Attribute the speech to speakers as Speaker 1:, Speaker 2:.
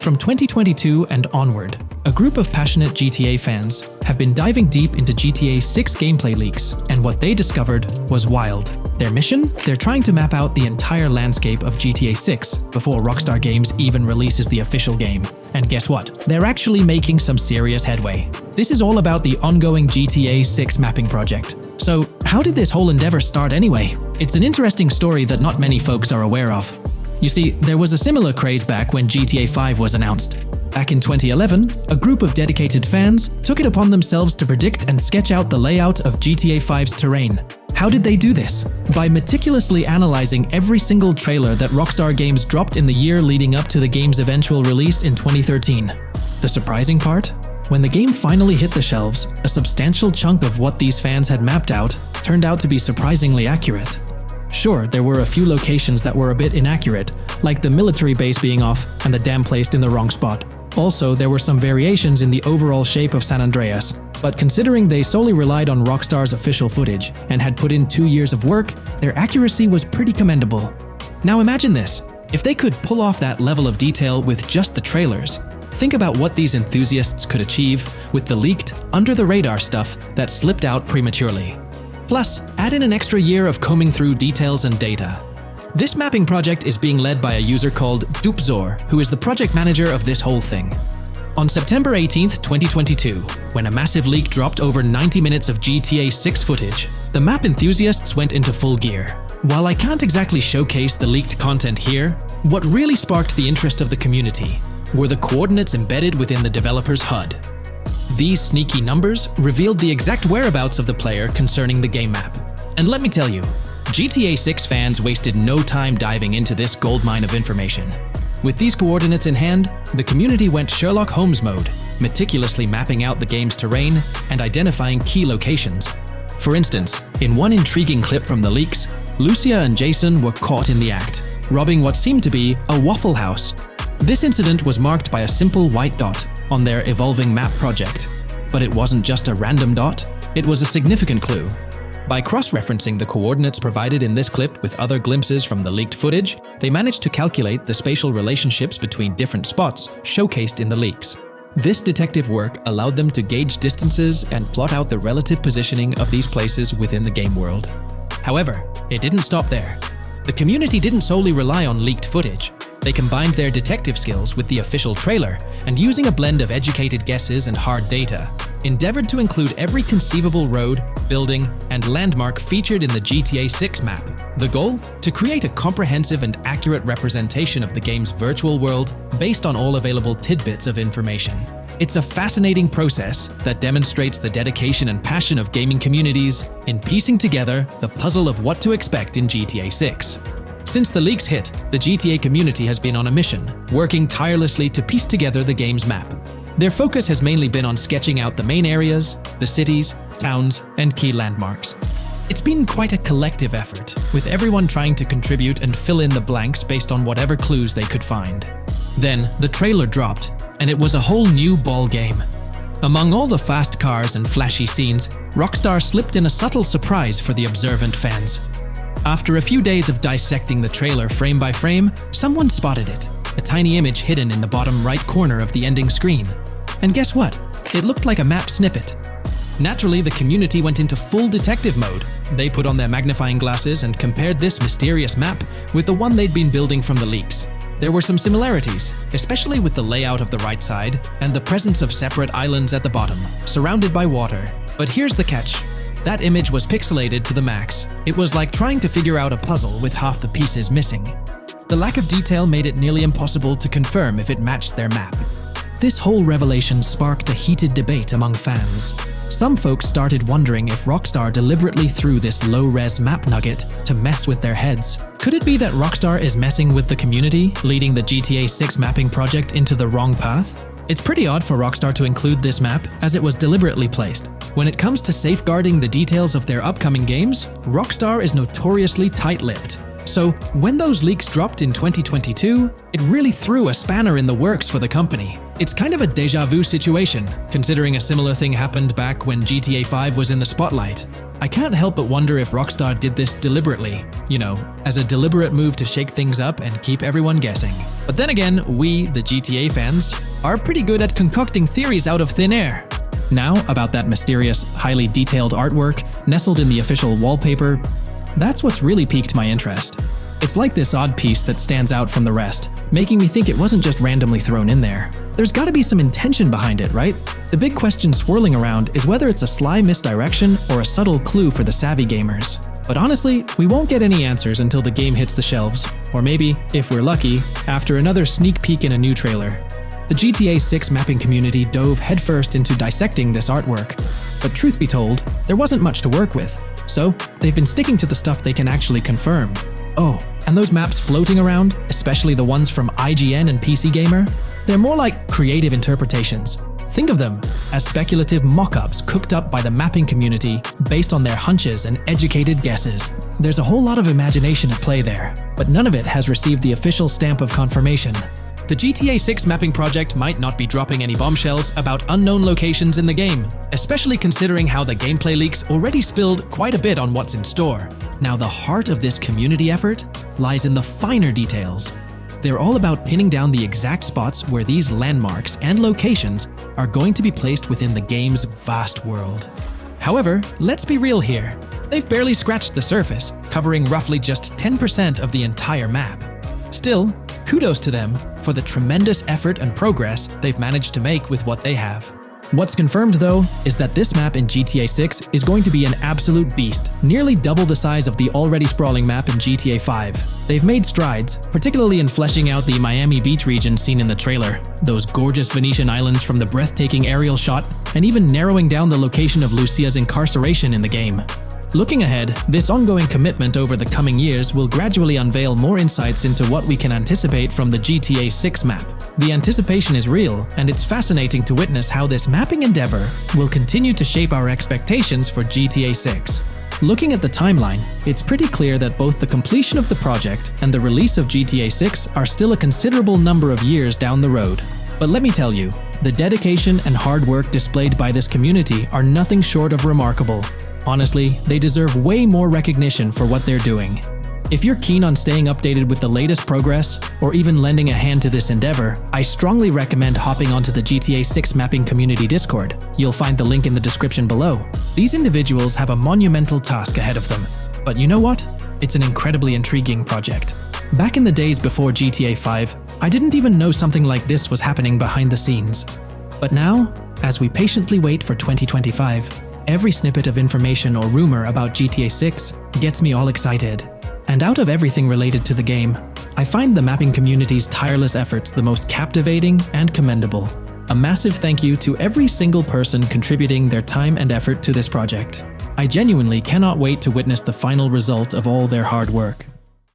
Speaker 1: From 2022 and onward, a group of passionate GTA fans have been diving deep into GTA 6 gameplay leaks, and what they discovered was wild. Their mission? They're trying to map out the entire landscape of GTA 6 before Rockstar Games even releases the official game. And guess what? They're actually making some serious headway. This is all about the ongoing GTA 6 mapping project. So, how did this whole endeavor start anyway? It's an interesting story that not many folks are aware of. You see, there was a similar craze back when GTA 5 was announced. Back in 2011, a group of dedicated fans took it upon themselves to predict and sketch out the layout of GTA 5's terrain. How did they do this? By meticulously analyzing every single trailer that Rockstar Games dropped in the year leading up to the game's eventual release in 2013. The surprising part? When the game finally hit the shelves, a substantial chunk of what these fans had mapped out turned out to be surprisingly accurate. Sure, there were a few locations that were a bit inaccurate, like the military base being off and the dam placed in the wrong spot. Also, there were some variations in the overall shape of San Andreas, but considering they solely relied on Rockstar's official footage and had put in 2 years of work, their accuracy was pretty commendable. Now imagine this, if they could pull off that level of detail with just the trailers, think about what these enthusiasts could achieve with the leaked, under-the-radar stuff that slipped out prematurely. Plus, add in an extra year of combing through details and data. This mapping project is being led by a user called Dupzor, who is the project manager of this whole thing. On September 18th, 2022, when a massive leak dropped over 90 minutes of GTA 6 footage, the map enthusiasts went into full gear. While I can't exactly showcase the leaked content here, what really sparked the interest of the community were the coordinates embedded within the developer's HUD. These sneaky numbers revealed the exact whereabouts of the player concerning the game map. And let me tell you, GTA 6 fans wasted no time diving into this goldmine of information. With these coordinates in hand, the community went Sherlock Holmes mode, meticulously mapping out the game's terrain and identifying key locations. For instance, in one intriguing clip from the leaks, Lucia and Jason were caught in the act, robbing what seemed to be a Waffle House. This incident was marked by a simple white dot on their evolving map project. But it wasn't just a random dot, it was a significant clue. By cross-referencing the coordinates provided in this clip with other glimpses from the leaked footage, they managed to calculate the spatial relationships between different spots showcased in the leaks. This detective work allowed them to gauge distances and plot out the relative positioning of these places within the game world. However, it didn't stop there. The community didn't solely rely on leaked footage. They combined their detective skills with the official trailer and, using a blend of educated guesses and hard data, endeavored to include every conceivable road, building, and landmark featured in the GTA 6 map. The goal? To create a comprehensive and accurate representation of the game's virtual world based on all available tidbits of information. It's a fascinating process that demonstrates the dedication and passion of gaming communities in piecing together the puzzle of what to expect in GTA 6. Since the leaks hit, the GTA community has been on a mission, working tirelessly to piece together the game's map. Their focus has mainly been on sketching out the main areas, the cities, towns, and key landmarks. It's been quite a collective effort, with everyone trying to contribute and fill in the blanks based on whatever clues they could find. Then, the trailer dropped, and it was a whole new ball game. Among all the fast cars and flashy scenes, Rockstar slipped in a subtle surprise for the observant fans. After a few days of dissecting the trailer frame by frame, someone spotted it, a tiny image hidden in the bottom right corner of the ending screen. And guess what? It looked like a map snippet. Naturally, the community went into full detective mode. They put on their magnifying glasses and compared this mysterious map with the one they'd been building from the leaks. There were some similarities, especially with the layout of the right side and the presence of separate islands at the bottom, surrounded by water. But here's the catch. That image was pixelated to the max. It was like trying to figure out a puzzle with half the pieces missing. The lack of detail made it nearly impossible to confirm if it matched their map. This whole revelation sparked a heated debate among fans. Some folks started wondering if Rockstar deliberately threw this low-res map nugget to mess with their heads. Could it be that Rockstar is messing with the community, leading the GTA 6 mapping project into the wrong path? It's pretty odd for Rockstar to include this map, as it was deliberately placed. When it comes to safeguarding the details of their upcoming games, Rockstar is notoriously tight-lipped. So, when those leaks dropped in 2022, it really threw a spanner in the works for the company. It's kind of a déjà vu situation, considering a similar thing happened back when GTA 5 was in the spotlight. I can't help but wonder if Rockstar did this deliberately, as a deliberate move to shake things up and keep everyone guessing. But then again, we, the GTA fans, are pretty good at concocting theories out of thin air. Now, about that mysterious, highly detailed artwork nestled in the official wallpaper, that's what's really piqued my interest. It's like this odd piece that stands out from the rest, making me think it wasn't just randomly thrown in there. There's gotta be some intention behind it, right? The big question swirling around is whether it's a sly misdirection or a subtle clue for the savvy gamers. But honestly, we won't get any answers until the game hits the shelves, or maybe, if we're lucky, after another sneak peek in a new trailer. The GTA 6 mapping community dove headfirst into dissecting this artwork, but truth be told, there wasn't much to work with, so they've been sticking to the stuff they can actually confirm. Oh, and those maps floating around, especially the ones from IGN and PC Gamer, they're more like creative interpretations. Think of them as speculative mock-ups cooked up by the mapping community based on their hunches and educated guesses. There's a whole lot of imagination at play there, but none of it has received the official stamp of confirmation. The GTA 6 mapping project might not be dropping any bombshells about unknown locations in the game, especially considering how the gameplay leaks already spilled quite a bit on what's in store. Now, the heart of this community effort lies in the finer details. They're all about pinning down the exact spots where these landmarks and locations are going to be placed within the game's vast world. However, let's be real here. They've barely scratched the surface, covering roughly just 10% of the entire map. Still, kudos to them for the tremendous effort and progress they've managed to make with what they have. What's confirmed, though, is that this map in GTA 6 is going to be an absolute beast, nearly double the size of the already sprawling map in GTA 5. They've made strides, particularly in fleshing out the Miami Beach region seen in the trailer, those gorgeous Venetian islands from the breathtaking aerial shot, and even narrowing down the location of Lucia's incarceration in the game. Looking ahead, this ongoing commitment over the coming years will gradually unveil more insights into what we can anticipate from the GTA 6 map. The anticipation is real, and it's fascinating to witness how this mapping endeavor will continue to shape our expectations for GTA 6. Looking at the timeline, it's pretty clear that both the completion of the project and the release of GTA 6 are still a considerable number of years down the road. But let me tell you, the dedication and hard work displayed by this community are nothing short of remarkable. Honestly, they deserve way more recognition for what they're doing. If you're keen on staying updated with the latest progress, or even lending a hand to this endeavor, I strongly recommend hopping onto the GTA 6 mapping community Discord. You'll find the link in the description below. These individuals have a monumental task ahead of them. But you know what? It's an incredibly intriguing project. Back in the days before GTA 5, I didn't even know something like this was happening behind the scenes. But now, as we patiently wait for 2025, every snippet of information or rumor about GTA 6 gets me all excited. And out of everything related to the game, I find the mapping community's tireless efforts the most captivating and commendable. A massive thank you to every single person contributing their time and effort to this project. I genuinely cannot wait to witness the final result of all their hard work.